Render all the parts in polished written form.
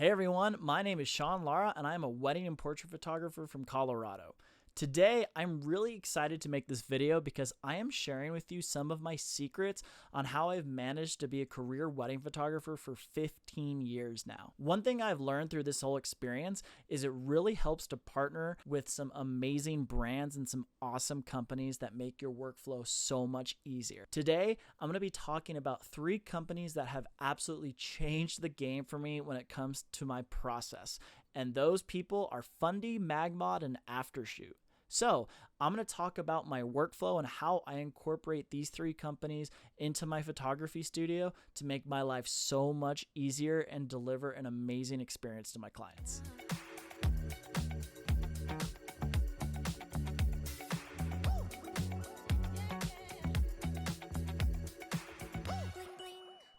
Hey everyone, my name is Sean Lara and I'm a wedding and portrait photographer from Colorado. Today, I'm really excited to make this video because I am sharing with you some of my secrets on how I've managed to be a career wedding photographer for 15 years now. One thing I've learned through this whole experience is it really helps to partner with some amazing brands and some awesome companies that make your workflow so much easier. Today, I'm going to be talking about 3 companies that have absolutely changed the game for me when it comes to my process. And those people are Fundy, MagMod, and Aftershoot. So I'm going to talk about my workflow and how I incorporate these 3 companies into my photography studio to make my life so much easier and deliver an amazing experience to my clients.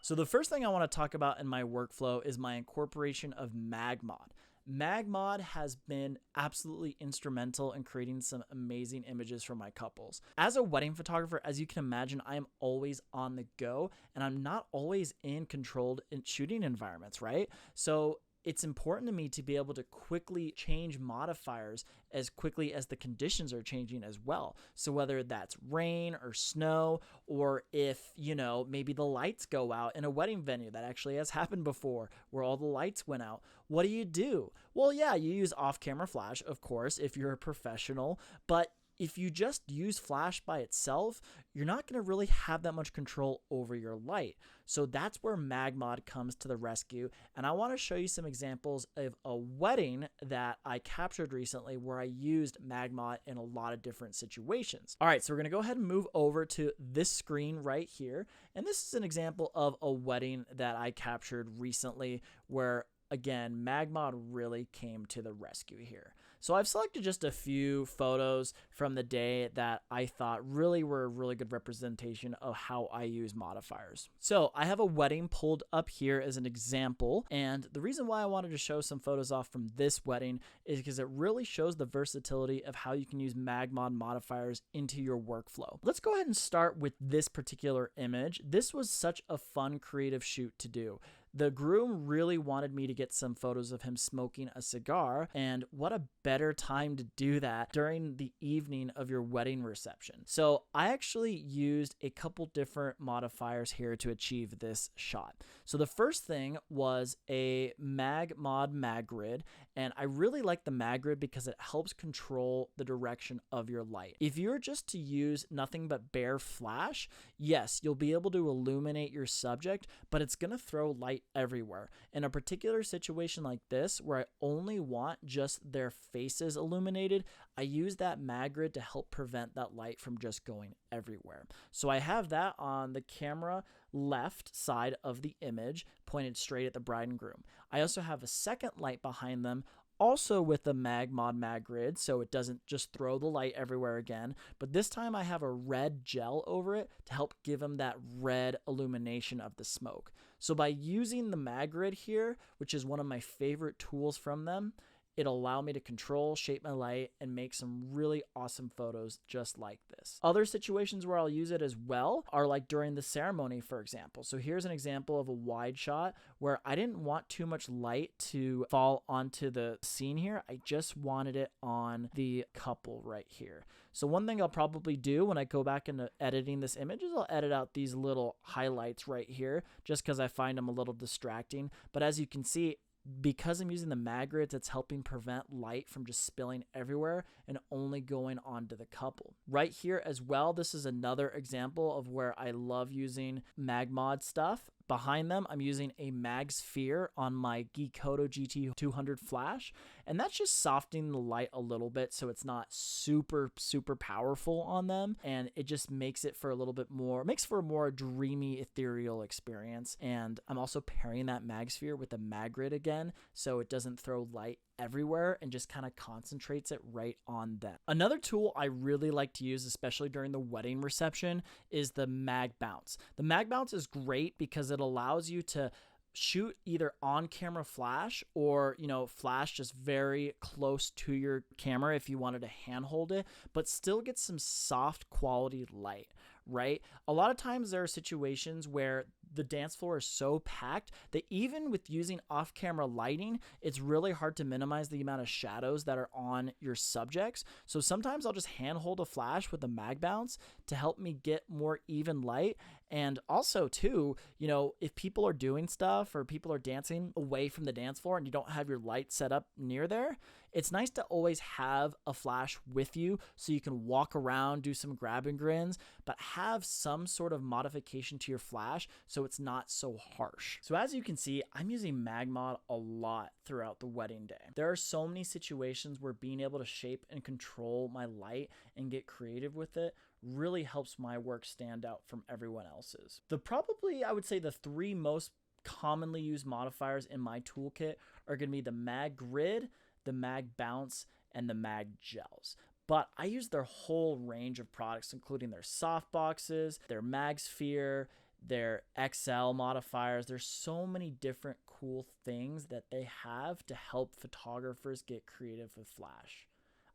So the first thing I want to talk about in my workflow is my incorporation of MagMod. MagMod has been absolutely instrumental in creating some amazing images for my couples. As a wedding photographer, as you can imagine, I am always on the go and I'm not always in controlled shooting environments, right? So it's important to me to be able to quickly change modifiers as quickly as the conditions are changing as well. So whether that's rain or snow, or if, maybe the lights go out in a wedding venue, that actually has happened before where all the lights went out. What do? Well, yeah, you use off-camera flash, of course, if you're a professional, but if you just use flash by itself, you're not going to really have that much control over your light. So that's where MagMod comes to the rescue. And I want to show you some examples of a wedding that I captured recently where I used MagMod in a lot of different situations. All right, so we're going to go ahead and move over to this screen right here. And this is an example of a wedding that I captured recently where, again, MagMod really came to the rescue here. So I've selected just a few photos from the day that I thought really were a really good representation of how I use modifiers. So I have a wedding pulled up here as an example. And the reason why I wanted to show some photos off from this wedding is because it really shows the versatility of how you can use MagMod modifiers into your workflow. Let's go ahead and start with this particular image. This was such a fun, creative shoot to do. The groom really wanted me to get some photos of him smoking a cigar, and what a better time to do that during the evening of your wedding reception. So I actually used a couple different modifiers here to achieve this shot. So the first thing was a MagMod mag grid, and I really like the mag grid because it helps control the direction of your light. If you're just to use nothing but bare flash, yes, you'll be able to illuminate your subject, but it's going to throw light everywhere. In a particular situation like this, where I only want just their faces illuminated, I use that mag grid to help prevent that light from just going everywhere. So I have that on the camera left side of the image pointed straight at the bride and groom. I also have a second light behind them, also with the MagMod mag grid, so it doesn't just throw the light everywhere again, but this time I have a red gel over it to help give them that red illumination of the smoke. So by using the mag grid here, which is one of my favorite tools from them, it'll allow me to control, shape my light, and make some really awesome photos just like this. Other situations where I'll use it as well are like during the ceremony, for example. So here's an example of a wide shot where I didn't want too much light to fall onto the scene here. I just wanted it on the couple right here. So one thing I'll probably do when I go back into editing this image is I'll edit out these little highlights right here just because I find them a little distracting. But as you can see, because I'm using the mag grids, it's helping prevent light from just spilling everywhere and only going onto the couple. Right here as well, this is another example of where I love using MagMod stuff. Behind them, I'm using a mag sphere on my Geekoto GT200 flash, and that's just softening the light a little bit so it's not super powerful on them, and it just makes it for a little bit more, makes for a more dreamy, ethereal experience. And I'm also pairing that mag sphere with the mag grid again, so it doesn't throw light everywhere and just kind of concentrates it right on them. Another tool I really like to use, especially during the wedding reception, is the mag bounce. The mag bounce is great because it allows you to shoot either on camera flash or, flash just very close to your camera if you wanted to handhold it, but still get some soft quality light, right? A lot of times there are situations where the dance floor is so packed that even with using off-camera lighting, it's really hard to minimize the amount of shadows that are on your subjects. So sometimes I'll just handhold a flash with a mag bounce to help me get more even light. And also too, you know, if people are doing stuff or people are dancing away from the dance floor and you don't have your light set up near there, it's nice to always have a flash with you so you can walk around, do some grab and grins, but have some sort of modification to your flash so it's not so harsh. So as you can see, I'm using MagMod a lot throughout the wedding day. There are so many situations where being able to shape and control my light and get creative with it really helps my work stand out from everyone else's. I would say the three most commonly used modifiers in my toolkit are going to be the Mag Grid, the Mag Bounce, and the Mag Gels. But I use their whole range of products, including their soft boxes, their Mag Sphere, their XL modifiers. There's so many different cool things that they have to help photographers get creative with Flash.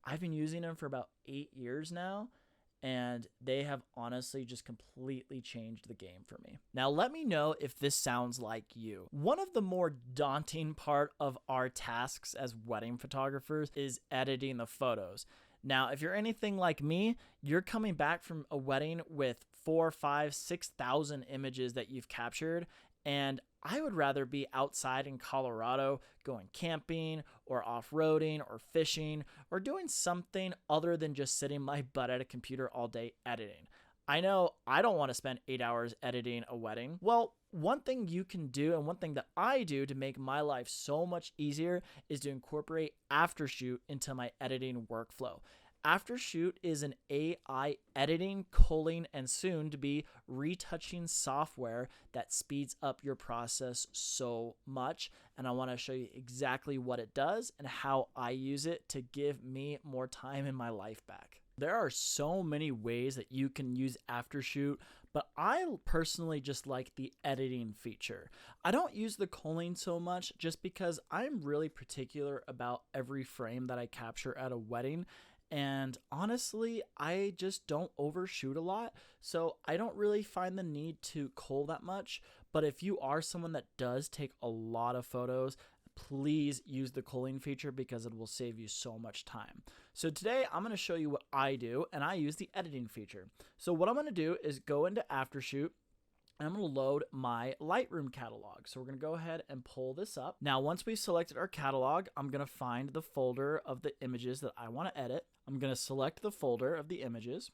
I've been using them for about 8 years now, and they have honestly just completely changed the game for me. Now, let me know if this sounds like you. One of the more daunting part of our tasks as wedding photographers is editing the photos. Now, if you're anything like me, you're coming back from a wedding with 4, 5, 6,000 images that you've captured, and I would rather be outside in Colorado going camping or off-roading or fishing or doing something other than just sitting my butt at a computer all day editing. I know I don't want to spend 8 hours editing a wedding. Well, one thing you can do and one thing that I do to make my life so much easier is to incorporate Aftershoot into my editing workflow. Aftershoot is an AI editing, culling, and soon to be retouching software that speeds up your process so much. And I want to show you exactly what it does and how I use it to give me more time in my life back. There are so many ways that you can use Aftershoot, but I personally just like the editing feature. I don't use the culling so much just because I'm really particular about every frame that I capture at a wedding. And honestly, I just don't overshoot a lot, so I don't really find the need to cull that much. But if you are someone that does take a lot of photos, please use the culling feature because it will save you so much time. So today I'm going to show you what I do, and I use the editing feature. So what I'm going to do is go into Aftershoot, and I'm going to load my Lightroom catalog. So we're going to go ahead and pull this up. Now, once we've selected our catalog, I'm going to find the folder of the images that I want to edit. I'm going to select the folder of the images.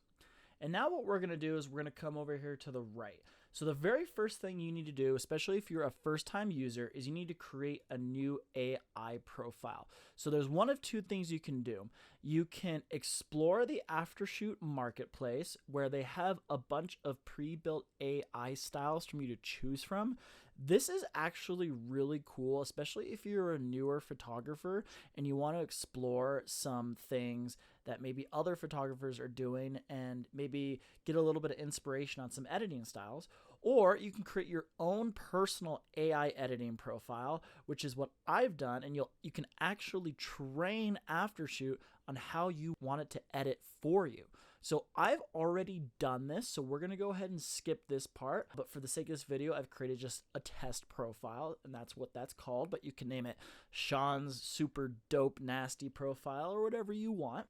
And now what we're going to do is we're going to come over here to the right. So the very first thing you need to do, especially if you're a first-time user, is you need to create a new AI profile. So there's one of two things you can do. You can explore the Aftershoot marketplace where they have a bunch of pre-built AI styles for you to choose from. This is actually really cool, especially if you're a newer photographer and you want to explore some things that maybe other photographers are doing and maybe get a little bit of inspiration on some editing styles. Or you can create your own personal AI editing profile, which is what I've done, and you can actually train Aftershoot on how you want it to edit for you. So I've already done this, so we're going to go ahead and skip this part. But for the sake of this video, I've created just a test profile, and that's what that's called. But you can name it Sean's super dope nasty profile or whatever you want.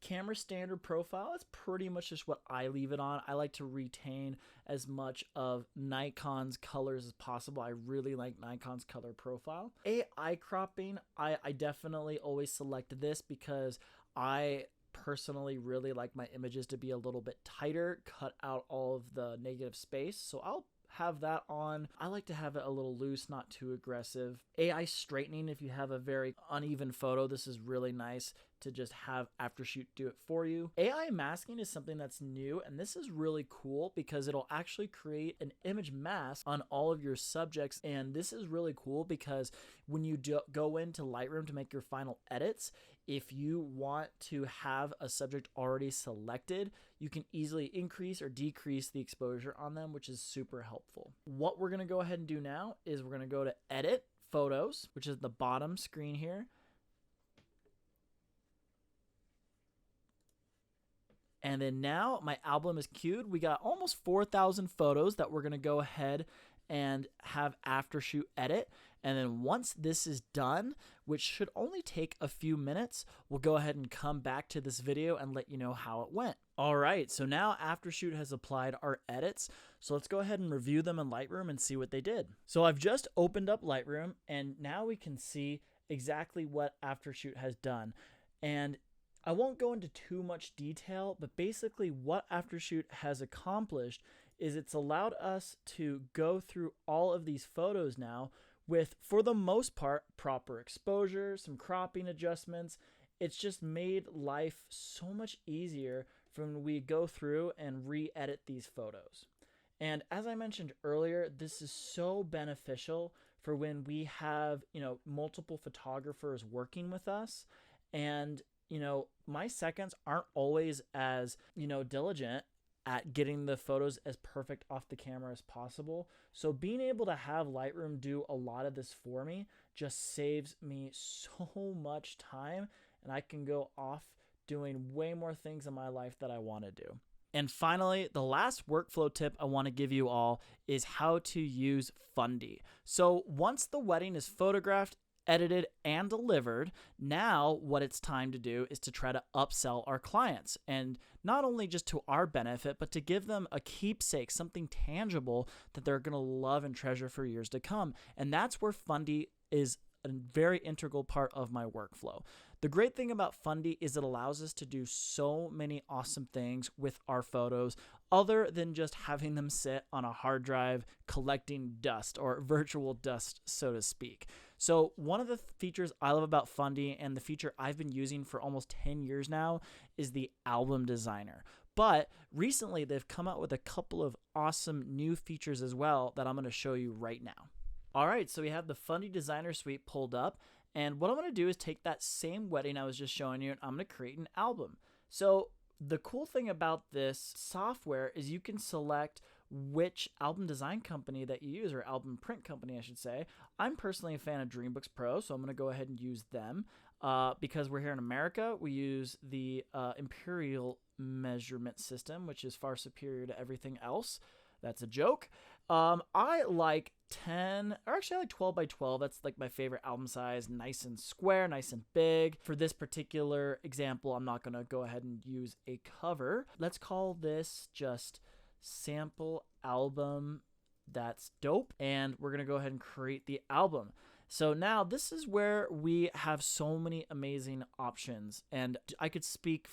Camera standard profile, that's pretty much just what I leave it on. I like to retain as much of Nikon's colors as possible. I really like Nikon's color profile. AI cropping, I definitely always select this because I personally really like my images to be a little bit tighter, cut out all of the negative space. So I'll have that on. I like to have it a little loose, not too aggressive. AI straightening, if you have a very uneven photo, this is really nice to just have Aftershoot do it for you. AI masking is something that's new, and this is really cool because it'll actually create an image mask on all of your subjects. And this is really cool because when you go into Lightroom to make your final edits, if you want to have a subject already selected, you can easily increase or decrease the exposure on them, which is super helpful. What we're going to go ahead and do now is we're going to go to Edit Photos, which is the bottom screen here. And then now my album is queued. We got almost 4,000 photos that we're going to go ahead and have Aftershoot edit. And then once this is done, which should only take a few minutes, we'll go ahead and come back to this video and let you know how it went. All right, so now Aftershoot has applied our edits. So let's go ahead and review them in Lightroom and see what they did. So I've just opened up Lightroom, and now we can see exactly what Aftershoot has done. And I won't go into too much detail, but basically what Aftershoot has accomplished is it's allowed us to go through all of these photos now with, for the most part, proper exposure, some cropping adjustments. It's just made life so much easier when we go through and re-edit these photos. And as I mentioned earlier, this is so beneficial for when we have, multiple photographers working with us. And, my seconds aren't always as, diligent at getting the photos as perfect off the camera as possible. So being able to have Lightroom do a lot of this for me just saves me so much time, and I can go off doing way more things in my life that I want to do. And finally, the last workflow tip I want to give you all is how to use Fundy. So once the wedding is photographed, edited, and delivered, now what it's time to do is to try to upsell our clients, and not only just to our benefit, but to give them a keepsake, something tangible that they're going to love and treasure for years to come. And that's where Fundy is a very integral part of my workflow. The great thing about Fundy is it allows us to do so many awesome things with our photos other than just having them sit on a hard drive collecting dust, or virtual dust, so to speak. So one of the features I love about Fundy, and the feature I've been using for almost 10 years now, is the Album Designer. But recently they've come out with a couple of awesome new features as well that I'm going to show you right now. All right, so we have the Fundy Designer suite pulled up, and what I'm going to do is take that same wedding I was just showing you, and I'm going to create an album. So the cool thing about this software is you can select which album design company that you use, or album print company, I should say. I'm personally a fan of DreamBooks Pro, so I'm going to go ahead and use them. Because we're here in America, we use the Imperial measurement system, which is far superior to everything else. That's a joke. I like 10, or actually I like 12 by 12. That's like my favorite album size, nice and square, nice and big. For this particular example, I'm not going to go ahead and use a cover. Let's call this just sample album. That's dope. And we're going to go ahead and create the album. So now this is where we have so many amazing options, and I could speak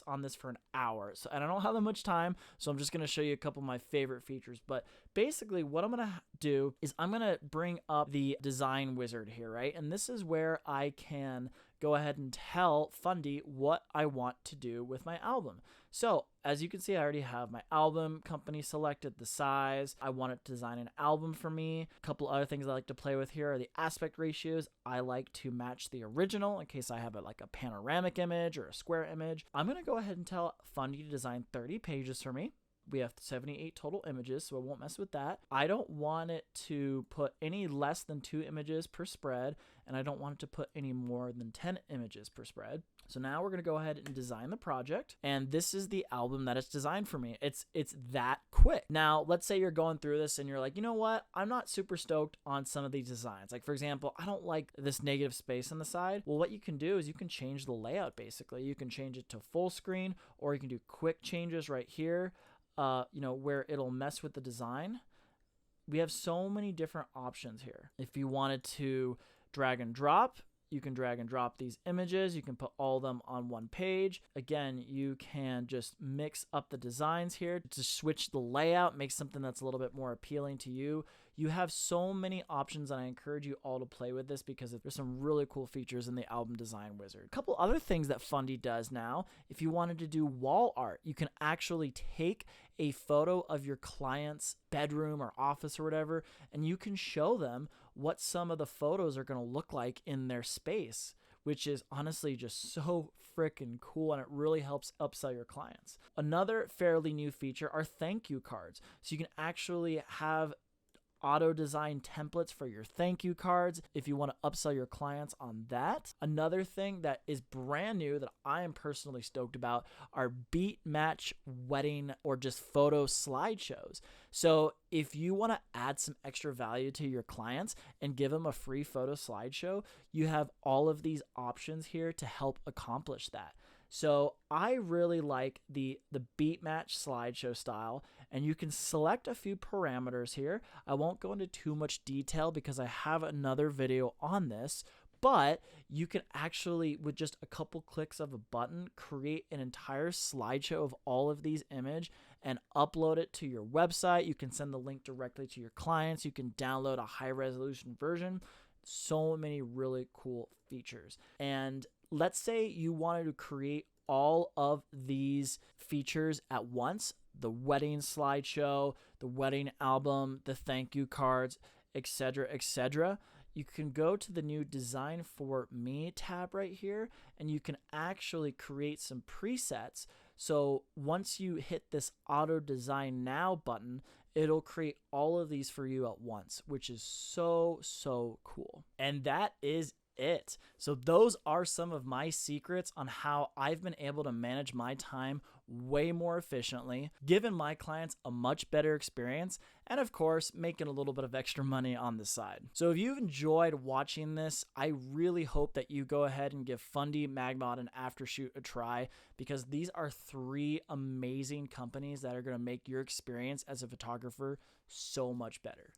on this for an hour. So, and I don't have that much time, so I'm just going to show you a couple of my favorite features. But basically what I'm going to do is I'm going to bring up the design wizard here, right? And this is where I can go ahead and tell Fundy what I want to do with my album. So as you can see, I already have my album company selected, the size. I want it to design an album for me. A couple other things I like to play with here are the aspect ratios. I like to match the original in case I have like a panoramic image or a square image. I'm going to go ahead and tell Fundy to design 30 pages for me. We have 78 total images, so I won't mess with that. I don't want it to put any less than 2 images per spread, and I don't want it to put any more than 10 images per spread. So now we're going to go ahead and design the project, and this is the album that it's designed for me. It's that quick. Now, let's say you're going through this and you're like, you know what? I'm not super stoked on some of these designs. Like, for example, I don't like this negative space on the side. Well, what you can do is you can change the layout, basically. You can change it to full screen, or you can do quick changes right here. Where it'll mess with the design. We have so many different options here. If you wanted to drag and drop, you can drag and drop these images. You can put all of them on one page. Again, you can just mix up the designs here to switch the layout, make something that's a little bit more appealing to you. You have so many options, and I encourage you all to play with this because there's some really cool features in the album design wizard. A couple other things that Fundy does now, if you wanted to do wall art, you can actually take a photo of your client's bedroom or office or whatever, and you can show them what some of the photos are going to look like in their space, which is honestly just so freaking cool, and it really helps upsell your clients. Another fairly new feature are thank you cards. So you can actually have auto design templates for your thank you cards if you want to upsell your clients on that. Another thing that is brand new that I am personally stoked about are beat match wedding or just photo slideshows. So if you want to add some extra value to your clients and give them a free photo slideshow, you have all of these options here to help accomplish that. So I really like the beat match slideshow style, and you can select a few parameters here. I won't go into too much detail because I have another video on this, but you can actually, with just a couple clicks of a button, create an entire slideshow of all of these images and upload it to your website. You can send the link directly to your clients. You can download a high resolution version. So many really cool features. And let's say you wanted to create all of these features at once: the wedding slideshow, the wedding album, the thank you cards, etc., etc. You can go to the new Design for Me tab right here, and you can actually create some presets. So once you hit this Auto Design Now button, it'll create all of these for you at once, which is so, so cool. And that is it. So those are some of my secrets on how I've been able to manage my time way more efficiently, giving my clients a much better experience, and of course, making a little bit of extra money on the side. So if you've enjoyed watching this, I really hope that you go ahead and give Fundy, MagMod, and Aftershoot a try, because these are 3 amazing companies that are going to make your experience as a photographer so much better.